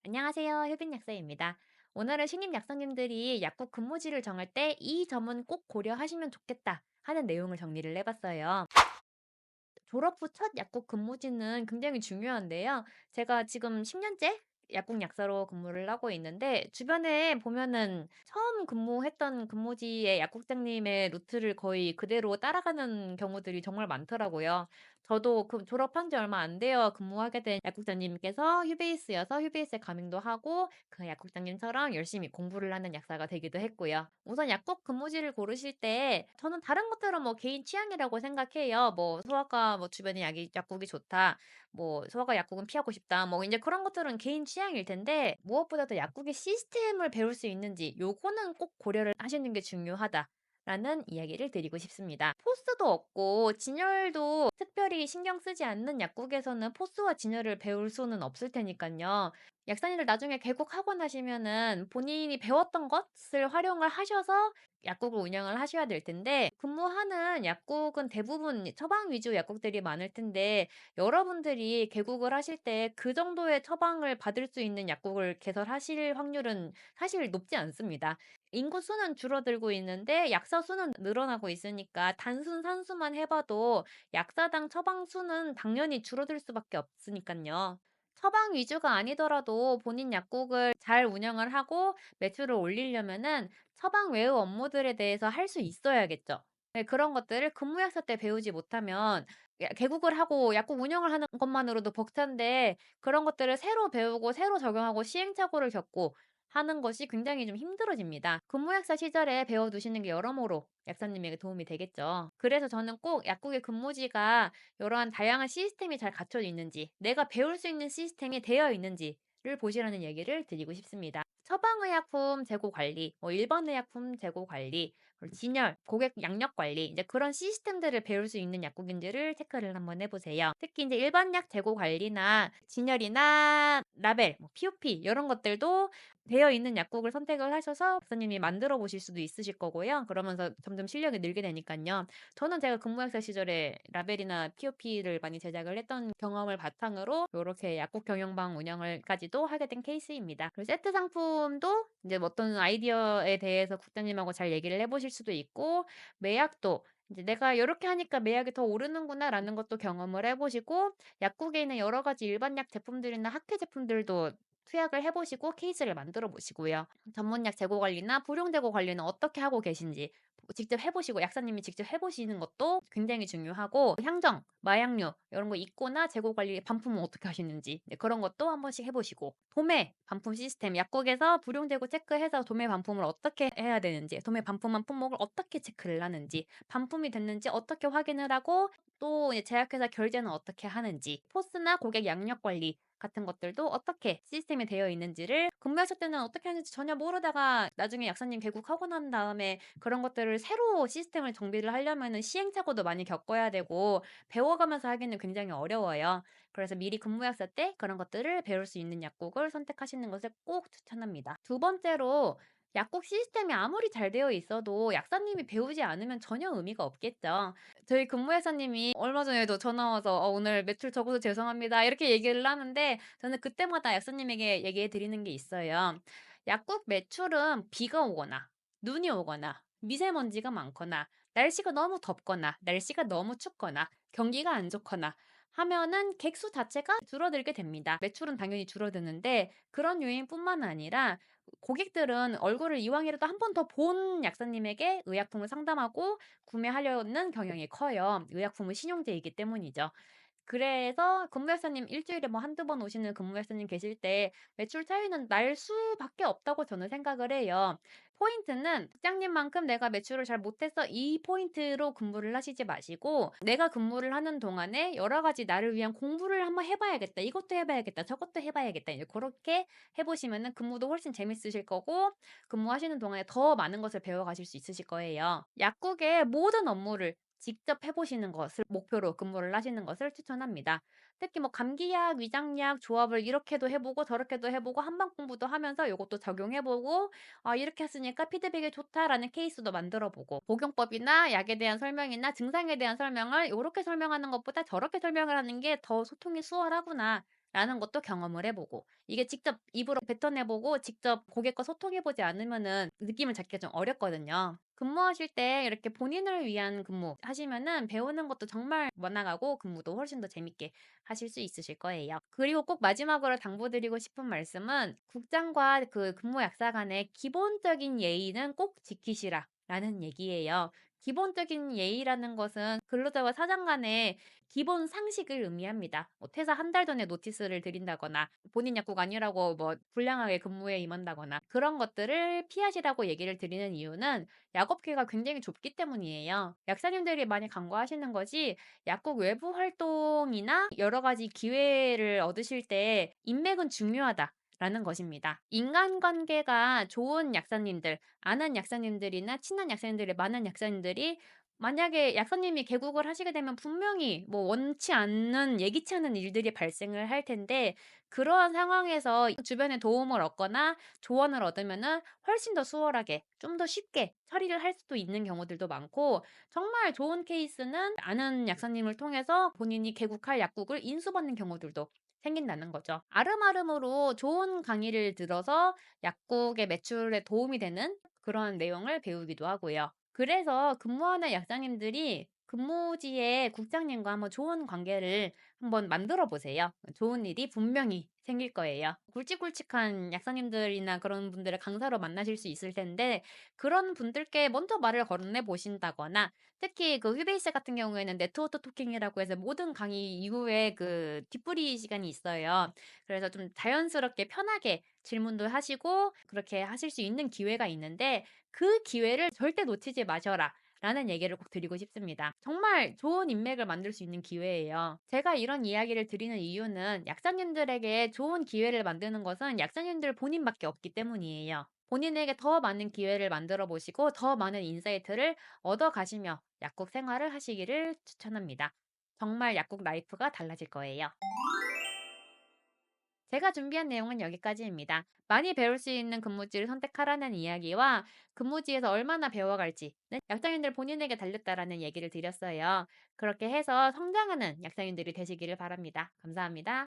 안녕하세요. 효빈 약사입니다. 오늘은 신입 약사님들이 약국 근무지를 정할 때 이 점은 꼭 고려하시면 좋겠다 하는 내용을 정리를 해봤어요. 졸업 후 첫 약국 근무지는 굉장히 중요한데요. 제가 지금 10년째 약국 약사로 근무를 하고 있는데 주변에 보면은 처음 근무했던 근무지의 약국장님의 루트를 거의 그대로 따라가는 경우들이 정말 많더라고요. 저도 졸업한 지 얼마 안 되어 근무하게 된 약국장님께서 휴베이스여서 휴베이스에 가명도 하고 그 약국장님처럼 열심히 공부를 하는 약사가 되기도 했고요. 우선 약국 근무지를 고르실 때 저는 다른 것들은 뭐 개인 취향이라고 생각해요. 뭐 소아과 뭐 주변에 약국이 좋다. 뭐 소아과 약국은 피하고 싶다. 뭐 이제 그런 것들은 개인 취향일 텐데 무엇보다도 약국의 시스템을 배울 수 있는지 요거는 꼭 고려를 하시는 게 중요하다라는 이야기를 드리고 싶습니다. 포스도 없고 진열도 특별히 신경 쓰지 않는 약국에서는 포스와 진열을 배울 수는 없을 테니까요. 약사님들 나중에 개국하고 나시면은 본인이 배웠던 것을 활용을 하셔서 약국을 운영을 하셔야 될 텐데 근무하는 약국은 대부분 처방 위주 약국들이 많을 텐데 여러분들이 개국을 하실 때 그 정도의 처방을 받을 수 있는 약국을 개설하실 확률은 사실 높지 않습니다. 인구 수는 줄어들고 있는데 약사 수는 늘어나고 있으니까 단순 산수만 해 봐도 약사당 처방 수는 당연히 줄어들 수밖에 없으니깐요. 처방 위주가 아니더라도 본인 약국을 잘 운영을 하고 매출을 올리려면은 처방 외의 업무들에 대해서 할 수 있어야겠죠. 네, 그런 것들을 근무약사 때 배우지 못하면 개국을 하고 약국 운영을 하는 것만으로도 벅찬데 그런 것들을 새로 배우고 새로 적용하고 시행착오를 겪고 하는 것이 굉장히 좀 힘들어집니다. 근무약사 시절에 배워두시는 게 여러모로 약사님에게 도움이 되겠죠. 그래서 저는 꼭 약국의 근무지가 이러한 다양한 시스템이 잘 갖춰져 있는지, 내가 배울 수 있는 시스템이 되어 있는지를 보시라는 얘기를 드리고 싶습니다. 처방의약품 재고 관리, 뭐 일반 의약품 재고 관리, 그리고 진열, 고객 양력 관리, 이제 그런 시스템들을 배울 수 있는 약국인지를 체크를 한번 해보세요. 특히 이제 일반 약 재고 관리나 진열이나 라벨, 뭐 POP 이런 것들도 되어 있는 약국을 선택을 하셔서 박사님이 만들어 보실 수도 있으실 거고요. 그러면서 점점 실력이 늘게 되니깐요. 저는 제가 근무학사 시절에 라벨이나 POP를 많이 제작을 했던 경험을 바탕으로 요렇게 약국 경영방 운영을까지도 하게 된 케이스입니다. 그리고 세트 상품도 이제 뭐 어떤 아이디어에 대해서 국장님하고 잘 얘기를 해 보실 수도 있고 매약도 이제 '내가 요렇게 하니까 매약이 더 오르는구나.'라는 것도 경험을 해 보시고 약국에 있는 여러 가지 일반 약 제품들이나 학회 제품들도 투약을 해 보시고 케이스를 만들어 보시고요. 전문약 재고 관리나 불용 재고 관리는 어떻게 하고 계신지 직접 해 보시고 약사님이 직접 해 보시는 것도 굉장히 중요하고 향정, 마약류 이런 거 입고나 재고 관리 반품은 어떻게 하시는지 네 그런 것도 한 번씩 해 보시고 도매 반품 시스템 약국에서 불용 재고 체크해서 도매 반품을 어떻게 해야 되는지 도매 반품한 품목을 어떻게 체크를 하는지 반품이 됐는지 어떻게 확인을 하고 또 이제 제약회사 결제는 어떻게 하는지 포스나 고객 양력 관리 같은 것들도 어떻게 시스템이 되어 있는지를 근무하실 때는 어떻게 하는지 전혀 모르다가 나중에 약사님 개국하고 난 다음에 그런 것들을 새로 시스템을 정비를 하려면은 시행착오도 많이 겪어야 되고 배워가면서 하기는 굉장히 어려워요. 그래서 미리 근무약사 때 그런 것들을 배울 수 있는 약국을 선택하시는 것을 꼭 추천합니다. 두 번째로 약국 시스템이 아무리 잘 되어 있어도 약사님이 배우지 않으면 전혀 의미가 없겠죠. 저희 근무회사님이 얼마 전에도 전화 와서 오늘 매출 적어서 죄송합니다." 이렇게 얘기를 하는데 저는 그때마다 약사님에게 얘기해 드리는 게 있어요. 약국 매출은 비가 오거나 눈이 오거나 미세먼지가 많거나 날씨가 너무 덥거나 날씨가 너무 춥거나 경기가 안 좋거나 하면은 객수 자체가 줄어들게 됩니다. 매출은 당연히 줄어드는데 그런 요인뿐만 아니라 고객들은 얼굴을 이왕이라도 한 번 더 본 약사님에게 의약품을 상담하고 구매하려는 경향이 커요. 의약품은 신용제이기 때문이죠. 그래서 근무약사님 일 주일에 뭐 한두 번 오시는 근무약사님 계실 때 매출 차이는 날 수밖에 없다고 저는 생각을 해요. 포인트는 '국장님만큼 내가 매출을 잘 못했어.' 이 포인트로 근무를 하시지 마시고 '내가 근무를 하는 동안에 여러 가지 나를 위한 공부를 한번 해 봐야겠다. 이것도 해 봐야겠다. 저것도 해 봐야겠다.' 이제 고렇게 해 보시면은 근무도 훨씬 재밌으실 거고 근무하시는 동안에 더 많은 것을 배워 가실 수 있으실 거예요. 약국의 모든 업무를 직접 해 보시는 것을 목표로 근무를 하시는 것을 추천합니다. 특히 뭐 감기약, 위장약 조합을 이렇게도 해 보고 저렇게도 해 보고 한방 공부도 하면서 요것도 적용해 보고 '아 이렇게 했으니까 피드백이 좋다.'라는 케이스도 만들어 보고 복용법이나 약에 대한 설명이나 증상에 대한 설명을 요렇게 설명하는 것보다 저렇게 설명을 하는 게 더 소통이 수월하구나. 라는 것도 경험을 해 보고 이게 직접 입으로 뱉어내 보고 직접 고객과 소통해 보지 않으면은 느낌을 잡기가 좀 어렵거든요. 근무하실 때 이렇게 본인을 위한 근무하시면은 배우는 것도 정말 많아가고 근무도 훨씬 더 재밌게 하실 수 있으실 거예요. 그리고 꼭 마지막으로 당부드리고 싶은 말씀은 국장과 그 근무 약사 간의 기본적인 예의는 꼭 지키시라라는 얘기예요. 기본적인 예의라는 것은 근로자와 사장 간의 기본 상식을 의미합니다. 뭐 퇴사 한 달 전에 노티스를 드린다거나 본인 약국 아니라고 뭐 불량하게 근무에 임한다거나 그런 것들을 피하시라고 얘기를 드리는 이유는 약업계가 굉장히 좁기 때문이에요. 약사님들이 많이 간과하시는 것이 약국 외부 활동이나 여러 가지 기회를 얻으실 때 인맥은 중요하다라는 것입니다. 인간관계가 좋은 약사님들, 아는 약사님들이나 친한 약사님들이 많은 약사님들이 만약에 약사님이 개국을 하시게 되면 분명히 뭐 원치 않는 예기치 않은 일들이 발생을 할 텐데 그러한 상황에서 주변에 도움을 얻거나 조언을 얻으면은 훨씬 더 수월하게 좀 더 쉽게 처리를 할 수도 있는 경우들도 많고 정말 좋은 케이스는 아는 약사님을 통해서 본인이 개국할 약국을 인수받는 경우들도 생긴다는 거죠. 아름아름으로 좋은 강의를 들어서 약국의 매출에 도움이 되는 그런 내용을 배우기도 하고요. 그래서 근무하는 약사님들이 근무지의 국장님과 한번 좋은 관계를 한번 만들어 보세요. 좋은 일이 분명히 생길 거예요. 굵직굵직한 약사님들이나 그런 분들을 강사로 만나실 수 있을 텐데 그런 분들께 먼저 말을 건네 보신다거나 특히 그 휘베이스 같은 경우에는 네트워크 토킹이라고 해서 모든 강의 이후에 그 뒷풀이 시간이 있어요. 그래서 좀 자연스럽게 편하게 질문도 하시고 그렇게 하실 수 있는 기회가 있는데 그 기회를 절대 놓치지 마셔라. 라는 얘기를 꼭 드리고 싶습니다. 정말 좋은 인맥을 만들 수 있는 기회예요. 제가 이런 이야기를 드리는 이유는 약사님들에게 좋은 기회를 만드는 것은 약사님들 본인밖에 없기 때문이에요. 본인에게 더 많은 기회를 만들어 보시고 더 많은 인사이트를 얻어 가시며 약국 생활을 하시기를 추천합니다. 정말 약국 라이프가 달라질 거예요. 제가 준비한 내용은 여기까지입니다. 많이 배울 수 있는 근무지를 선택하라는 이야기와 근무지에서 얼마나 배워갈지는 약장인들 본인에게 달렸다라는 얘기를 드렸어요. 그렇게 해서 성장하는 약장인들이 되시기를 바랍니다. 감사합니다.